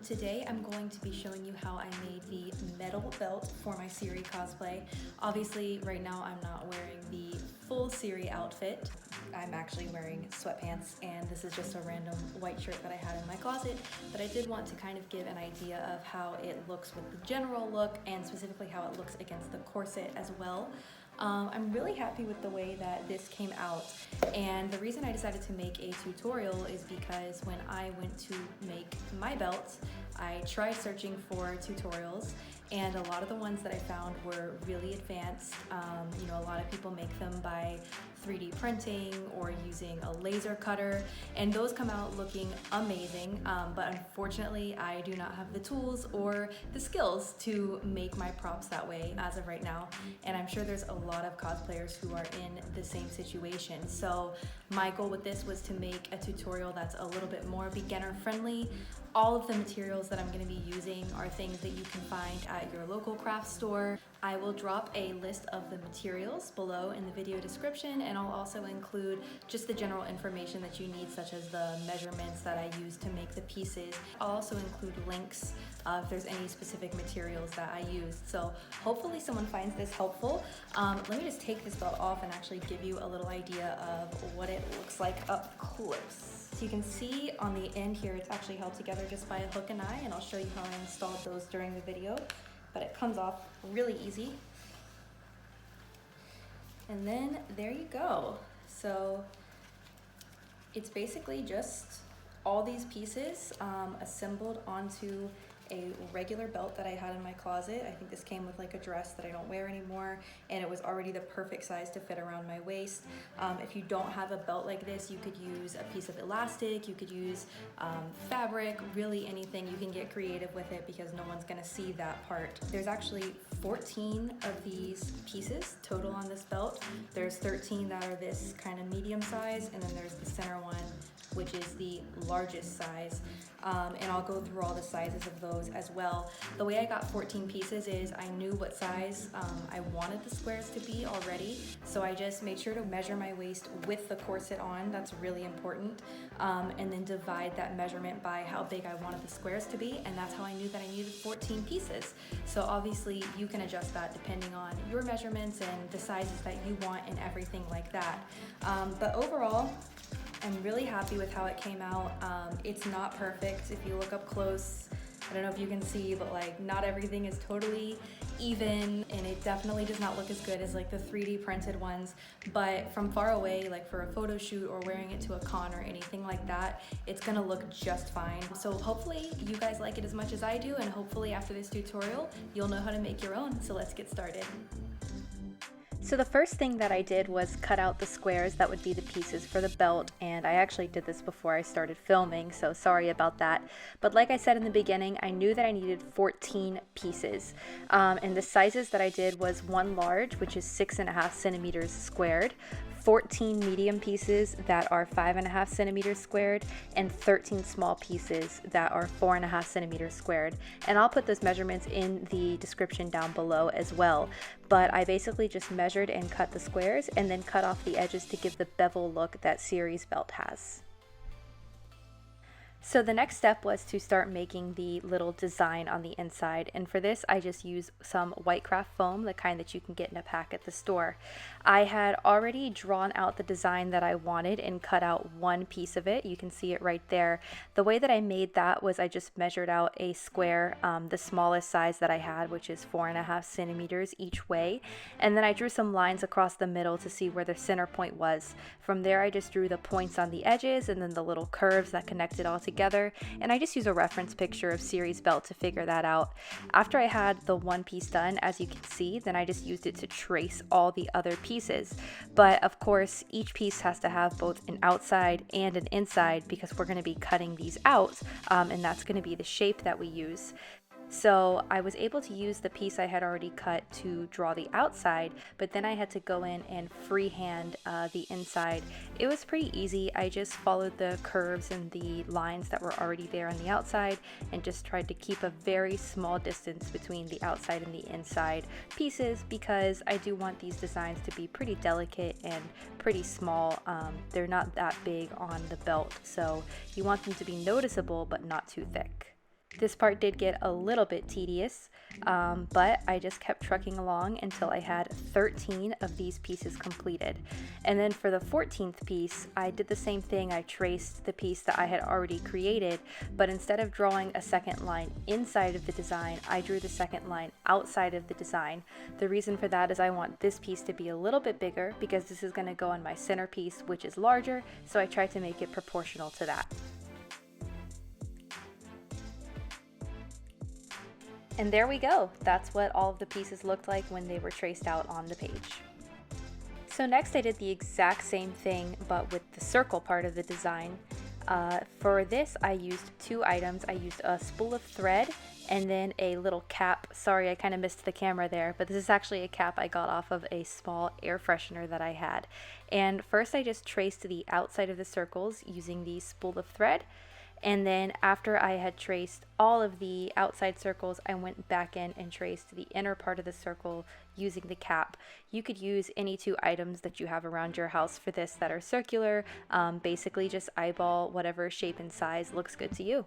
Today I'm going to be showing you how I made the metal belt for my Ciri cosplay. Obviously right now I'm not wearing the full Ciri outfit. I'm actually wearing sweatpants and this is just a random white shirt that I had in my closet, but I did want to kind of give an idea of how it looks with the general look and specifically how it looks against the corset as well. I'm really happy with the way that this came out, and the reason I decided to make a tutorial is because when I went to make my belt, I tried searching for tutorials, and a lot of the ones that I found were really advanced. A lot of people make them by 3D printing or using a laser cutter, and those come out looking amazing, but unfortunately I do not have the tools or the skills to make my props that way as of right now, and I'm sure there's a lot of cosplayers who are in the same situation. So my goal with this was to make a tutorial that's a little bit more beginner friendly. All of the materials that I'm going to be using are things that you can find at your local craft store. I will drop a list of the materials below in the video description, and I'll also include just the general information that you need, such as the measurements that I use to make the pieces. I'll also include links if there's any specific materials that I used. So hopefully someone finds this helpful. Let me just take this belt off and actually give you a little idea of what it looks like up close. So you can see on the end here, it's actually held together just by a hook and eye, and I'll show you how I installed those during the video, but it comes off really easy. And then there you go. So it's basically just all these pieces assembled onto a regular belt that I had in my closet. I think this came with like a dress that I don't wear anymore, and it was already the perfect size to fit around my waist. If you don't have a belt like this, you could use a piece of elastic, you could use fabric, really anything. You can get creative with it because no one's gonna see that part. There's actually 14 of these pieces total on this belt. There's 13 that are this kind of medium size, and then there's the center one, which is the largest size. And I'll go through all the sizes of those as well. The way I got 14 pieces is I knew what size I wanted the squares to be already, so I just made sure to measure my waist with the corset on. That's really important. And then divide that measurement by how big I wanted the squares to be, and that's how I knew that I needed 14 pieces. So obviously you can adjust that depending on your measurements and the sizes that you want and everything like that. But overall, I'm really happy with how it came out. It's not perfect. If you look up close, I don't know if you can see, but like not everything is totally even, and it definitely does not look as good as like the 3D printed ones, but from far away, like for a photo shoot or wearing it to a con or anything like that, it's gonna look just fine. So hopefully you guys like it as much as I do, and hopefully after this tutorial, you'll know how to make your own. So let's get started. So the first thing that I did was cut out the squares that would be the pieces for the belt, and I actually did this before I started filming, so sorry about that. But like I said in the beginning, I knew that I needed 14 pieces, and the sizes that I did was 1 large, which is 6.5 centimeters squared, 14 medium pieces that are 5.5 centimeters squared, and 13 small pieces that are 4.5 centimeters squared. And I'll put those measurements in the description down below as well. But I basically just measured and cut the squares and then cut off the edges to give the bevel look that Ciri's belt has. So the next step was to start making the little design on the inside, and for this I just used some white craft foam, the kind that you can get in a pack at the store. I had already drawn out the design that I wanted and cut out one piece of it. You can see it right there. The way that I made that was I just measured out a square, the smallest size that I had, which is 4.5 centimeters each way, and then I drew some lines across the middle to see where the center point was. From there I just drew the points on the edges and then the little curves that connected all together, and I just use a reference picture of Ciri's belt to figure that out. After I had the one piece done, as you can see, then I just used it to trace all the other pieces. But of course, each piece has to have both an outside and an inside because we're going to be cutting these out, and that's going to be the shape that we use. So I was able to use the piece I had already cut to draw the outside, but then I had to go in and freehand the inside. It was pretty easy. I just followed the curves and the lines that were already there on the outside and just tried to keep a very small distance between the outside and the inside pieces because I do want these designs to be pretty delicate and pretty small. They're not that big on the belt, so you want them to be noticeable but not too thick. This part did get a little bit tedious, but I just kept trucking along until I had 13 of these pieces completed. And then for the 14th piece, I did the same thing. I traced the piece that I had already created, but instead of drawing a second line inside of the design, I drew the second line outside of the design. The reason for that is I want this piece to be a little bit bigger because this is going to go on my centerpiece, which is larger, so I tried to make it proportional to that. And there we go. That's what all of the pieces looked like when they were traced out on the page. So next I did the exact same thing, but with the circle part of the design. For this, I used two items. I used a spool of thread and then a little cap. Sorry, I kind of missed the camera there, but this is actually a cap I got off of a small air freshener that I had. And first I just traced the outside of the circles using the spool of thread. And then after I had traced all of the outside circles, I went back in and traced the inner part of the circle using the cap. You could use any two items that you have around your house for this that are circular. Basically just eyeball whatever shape and size looks good to you.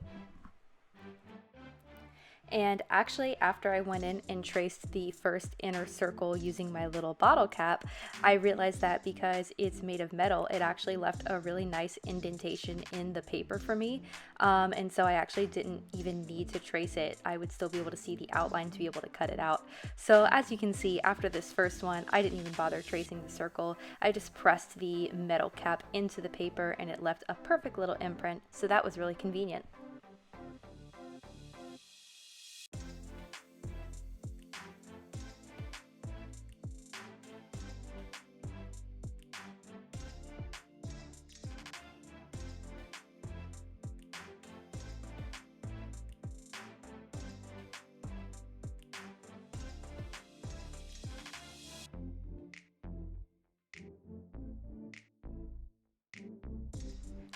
And actually, after I went in and traced the first inner circle using my little bottle cap, I realized that because it's made of metal, it actually left a really nice indentation in the paper for me. And so I actually didn't even need to trace it. I would still be able to see the outline to be able to cut it out. So as you can see, after this first one, I didn't even bother tracing the circle. I just pressed the metal cap into the paper and it left a perfect little imprint. So that was really convenient.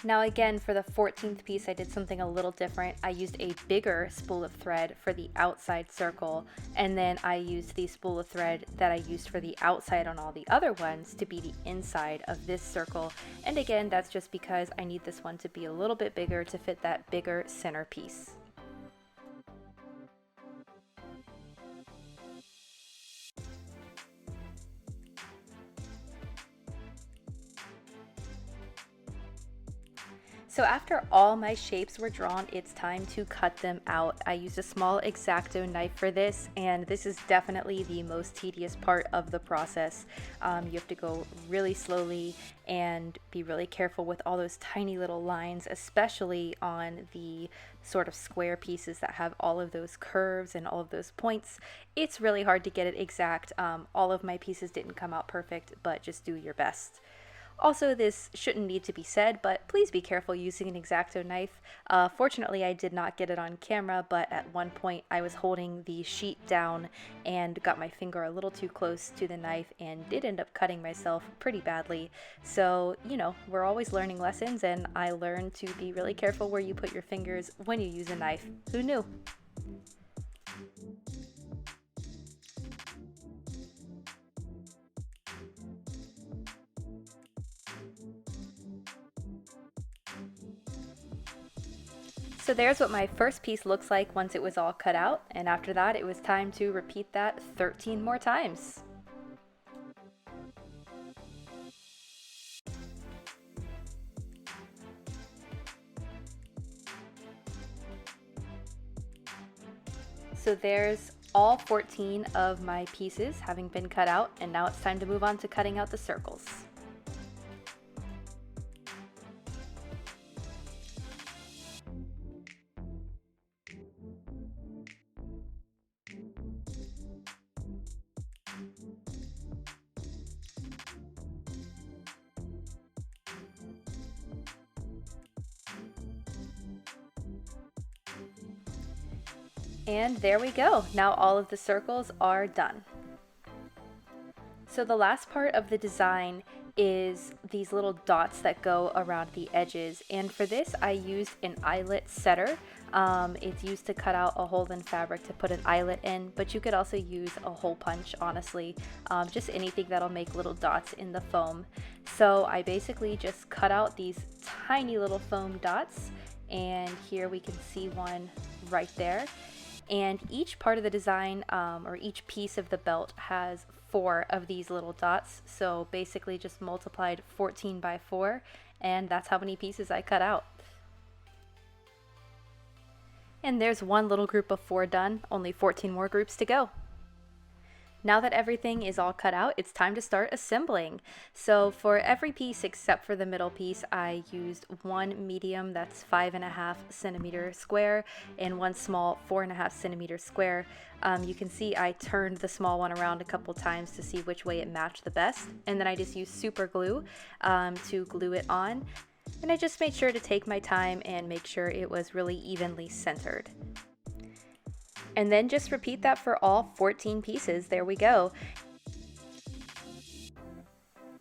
Now again, for the 14th piece, I did something a little different. I used a bigger spool of thread for the outside circle, and then I used the spool of thread that I used for the outside on all the other ones to be the inside of this circle. And again, that's just because I need this one to be a little bit bigger to fit that bigger center piece. So after all my shapes were drawn, it's time to cut them out. I used a small X-acto knife for this, and this is definitely the most tedious part of the process. You have to go really slowly and be really careful with all those tiny little lines, especially on the sort of square pieces that have all of those curves and all of those points. It's really hard to get it exact. All of my pieces didn't come out perfect, but just do your best. Also, this shouldn't need to be said, but please be careful using an X-acto knife. Fortunately, I did not get it on camera, but at one point I was holding the sheet down and got my finger a little too close to the knife and did end up cutting myself pretty badly. So, you know, we're always learning lessons, and I learned to be really careful where you put your fingers when you use a knife. Who knew? So there's what my first piece looks like once it was all cut out, and after that it was time to repeat that 13 more times. So there's all 14 of my pieces having been cut out, and now it's time to move on to cutting out the circles. And there we go. Now all of the circles are done. So the last part of the design is these little dots that go around the edges, and for this I used an eyelet setter. It's used to cut out a hole in fabric to put an eyelet in, but you could also use a hole punch, honestly. Just anything that'll make little dots in the foam. So I basically just cut out these tiny little foam dots, and here we can see one right there. And each part of the design, or each piece of the belt, has 4 of these little dots. So basically just multiplied 14 by 4, and that's how many pieces I cut out. And there's one little group of 4 done, only 14 more groups to go. Now that everything is all cut out, it's time to start assembling. So for every piece except for the middle piece, I used one medium that's 5.5 centimeter square and one small 4.5 centimeter square. You can see I turned the small one around a couple times to see which way it matched the best. And then I just used super glue to glue it on. And I just made sure to take my time and make sure it was really evenly centered. And then just repeat that for all 14 pieces. There we go.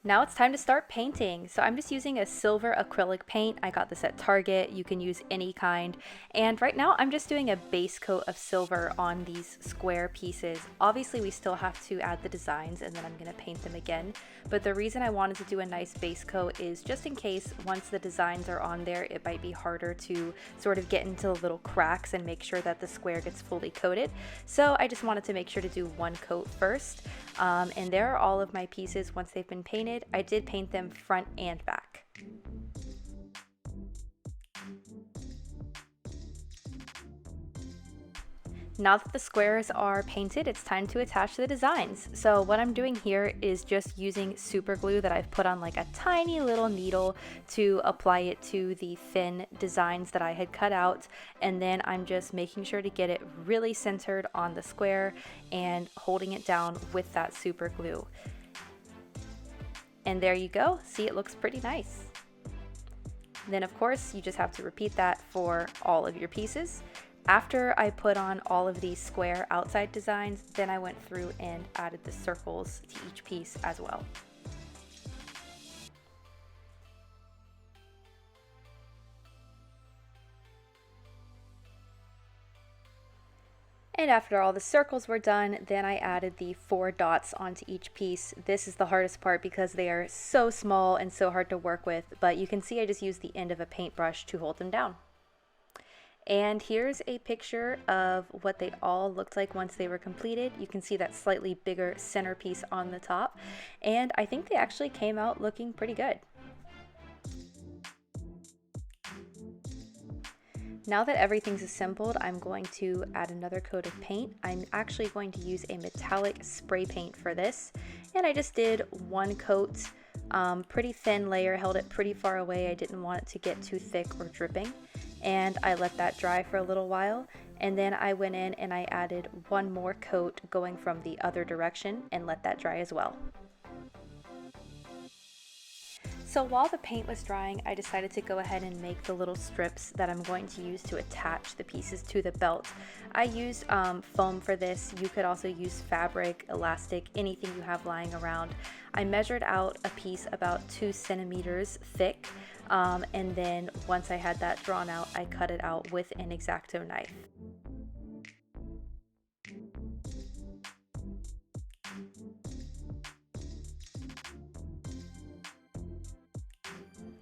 Now it's time to start painting. So I'm just using a silver acrylic paint. I got this at Target. You can use any kind. And right now I'm just doing a base coat of silver on these square pieces. Obviously we still have to add the designs and then I'm gonna paint them again. But the reason I wanted to do a nice base coat is just in case once the designs are on there, it might be harder to sort of get into the little cracks and make sure that the square gets fully coated. So I just wanted to make sure to do one coat first. And there are all of my pieces once they've been painted. I did paint them front and back. Now that the squares are painted, it's time to attach the designs. So what I'm doing here is just using super glue that I've put on like a tiny little needle to apply it to the thin designs that I had cut out. And then I'm just making sure to get it really centered on the square and holding it down with that super glue. And there you go. See, it looks pretty nice. Then of course, you just have to repeat that for all of your pieces. After I put on all of these square outside designs, then I went through and added the circles to each piece as well. And after all the circles were done, then I added the 4 dots onto each piece. This is the hardest part because they are so small and so hard to work with, but you can see I just used the end of a paintbrush to hold them down. And here's a picture of what they all looked like once they were completed. You can see that slightly bigger centerpiece on the top, and I think they actually came out looking pretty good. Now that everything's assembled, I'm going to add another coat of paint. I'm actually going to use a metallic spray paint for this, and I just did one coat, pretty thin layer, held it pretty far away. I didn't want it to get too thick or dripping, and I let that dry for a little while, and then I went in and I added one more coat going from the other direction and let that dry as well. So while the paint was drying, I decided to go ahead and make the little strips that I'm going to use to attach the pieces to the belt. I used foam for this. You could also use fabric, elastic, anything you have lying around. I measured out a piece about 2 centimeters thick, and then once I had that drawn out, I cut it out with an X-acto knife.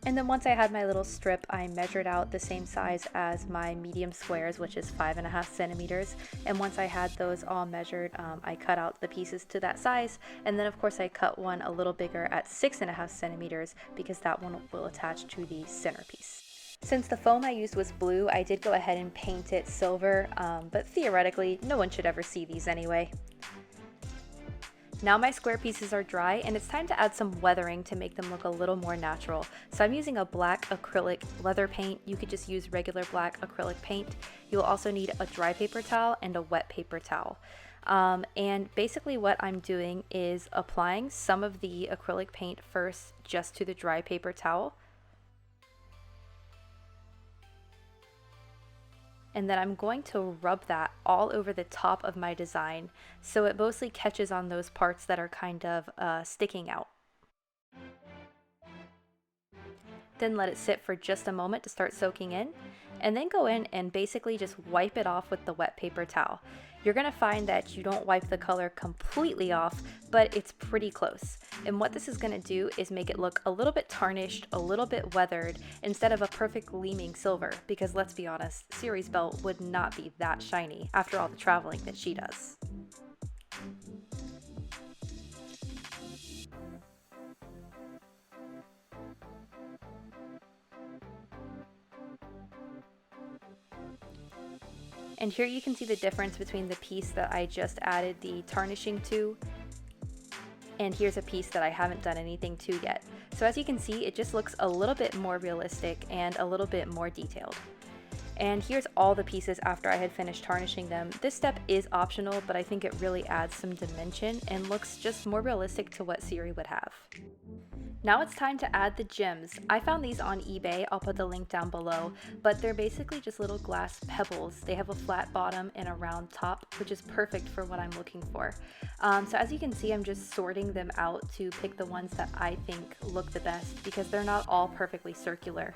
And then once I had my little strip, I measured out the same size as my medium squares, which is 5.5 centimeters. And once I had those all measured, I cut out the pieces to that size. And then of course I cut one a little bigger at 6.5 centimeters because that one will attach to the centerpiece. Since the foam I used was blue, I did go ahead and paint it silver, but theoretically, no one should ever see these anyway. Now my square pieces are dry and it's time to add some weathering to make them look a little more natural. So I'm using a black acrylic leather paint. You could just use regular black acrylic paint. You'll also need a dry paper towel and a wet paper towel. And basically what I'm doing is applying some of the acrylic paint first just to the dry paper towel. And then I'm going to rub that all over the top of my design so it mostly catches on those parts that are kind of sticking out. Then let it sit for just a moment to start soaking in. and then go in and basically just wipe it off with the wet paper towel. You're gonna find that you don't wipe the color completely off, but it's pretty close. And what this is gonna do is make it look a little bit tarnished, a little bit weathered, instead of a perfect gleaming silver, because let's be honest, Ciri's belt would not be that shiny after all the traveling that she does. And here you can see the difference between the piece that I just added the tarnishing to, and here's a piece that I haven't done anything to yet. So as you can see, it just looks a little bit more realistic and a little bit more detailed. And here's all the pieces after I had finished tarnishing them. This step is optional, but I think it really adds some dimension and looks just more realistic to what Ciri would have. Now it's time to add the gems. I found these on eBay, I'll put the link down below, but they're basically just little glass pebbles. They have a flat bottom and a round top, which is perfect for what I'm looking for. So as you can see, I'm just sorting them out to pick the ones that I think look the best because they're not all perfectly circular.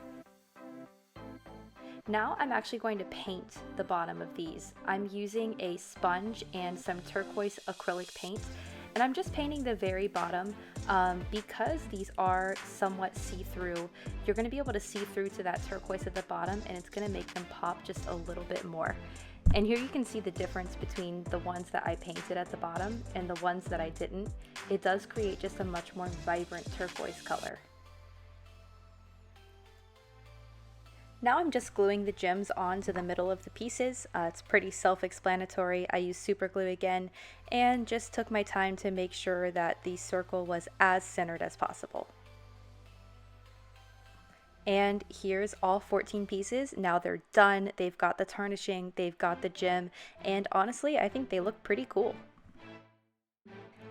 Now I'm actually going to paint the bottom of these. I'm using a sponge and some turquoise acrylic paint, and I'm just painting the very bottom because these are somewhat see-through. You're going to be able to see through to that turquoise at the bottom, and it's going to make them pop just a little bit more. And here you can see the difference between the ones that I painted at the bottom and the ones that I didn't. It does create just a much more vibrant turquoise color. Now I'm just gluing the gems onto the middle of the pieces. It's pretty self-explanatory. I used super glue again and just took my time to make sure that the circle was as centered as possible. And here's all 14 pieces. Now they're done. They've got the tarnishing, they've got the gem, and honestly, I think they look pretty cool.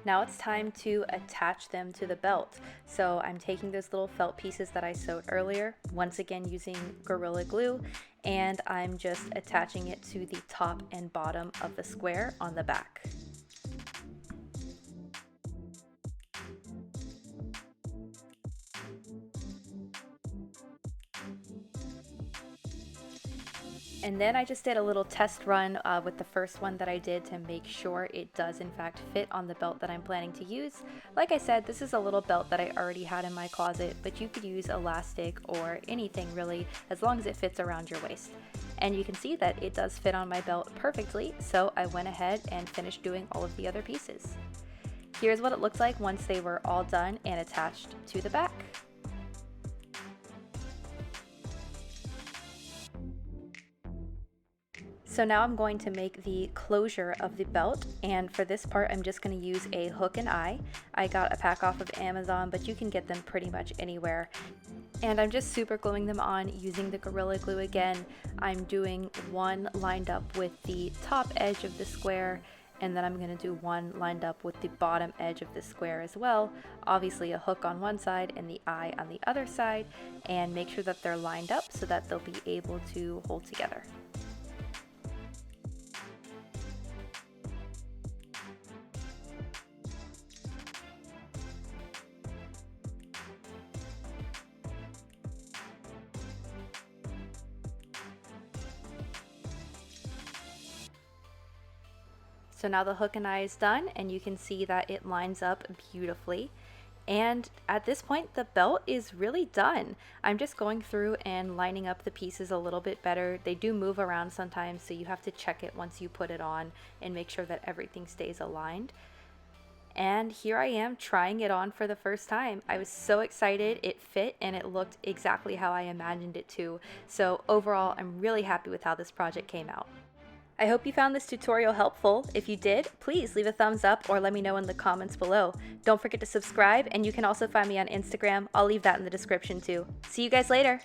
Now it's time to attach them to the belt. So I'm taking those little felt pieces that I sewed earlier, once again using Gorilla Glue, and I'm just attaching it to the top and bottom of the square on the back. And then I just did a little test run with the first one that I did to make sure it does in fact fit on the belt that I'm planning to use. Like I said, this is a little belt that I already had in my closet, but you could use elastic or anything really, as long as it fits around your waist. And you can see that it does fit on my belt perfectly, so I went ahead and finished doing all of the other pieces. Here's what it looked like once they were all done and attached to the back. So now I'm going to make the closure of the belt, and for this part I'm just going to use a hook and eye. I got a pack off of Amazon, but you can get them pretty much anywhere. And I'm just super gluing them on using the Gorilla Glue again. I'm doing one lined up with the top edge of the square, and then I'm going to do one lined up with the bottom edge of the square as well. Obviously a hook on one side and the eye on the other side, and make sure that they're lined up so that they'll be able to hold together. So now the hook and eye is done, and you can see that it lines up beautifully. And at this point, the belt is really done. I'm just going through and lining up the pieces a little bit better. They do move around sometimes, so you have to check it once you put it on and make sure that everything stays aligned. And here I am trying it on for the first time. I was so excited, it fit, and it looked exactly how I imagined it to. So overall, I'm really happy with how this project came out. I hope you found this tutorial helpful. If you did, please leave a thumbs up or let me know in the comments below. Don't forget to subscribe, and you can also find me on Instagram. I'll leave that in the description too. See you guys later.